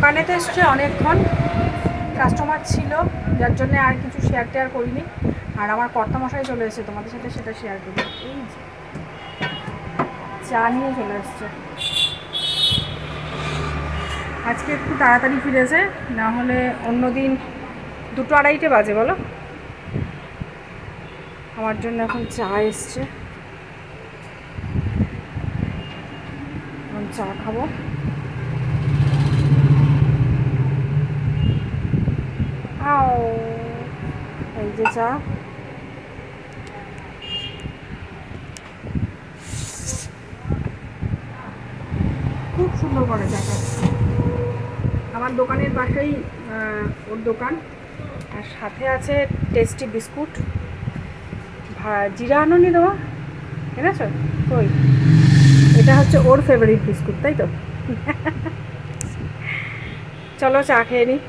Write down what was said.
দোকানেতে এসছে অনেকক্ষণ, কাস্টমার ছিল যার জন্য আর কিছু শেয়ার টেয়ার করিনি। আর আমার কর্তামশাই চলে এসেছে, তোমাদের সাথে সেটা শেয়ার করি। এই চা নিয়ে চলে এসছে। আজকে একটু তাড়াতাড়ি ফিরেছে, না হলে অন্যদিন 2-2:30 বাজে বলো। আমার জন্য এখন চা এসছে, এখন চা খাবো। এই যে চা, খুব সুন্দর করে চাটা। আমার দোকানের পাশেই ওর দোকান, আর সাথে আছে টেস্টি বিস্কুট। জিরা আনোনি দেওয়া, এনেছো? ওই এটা হচ্ছে ওর ফেভারিট বিস্কুট, তাই তো? চলো চা খেয়ে নিই।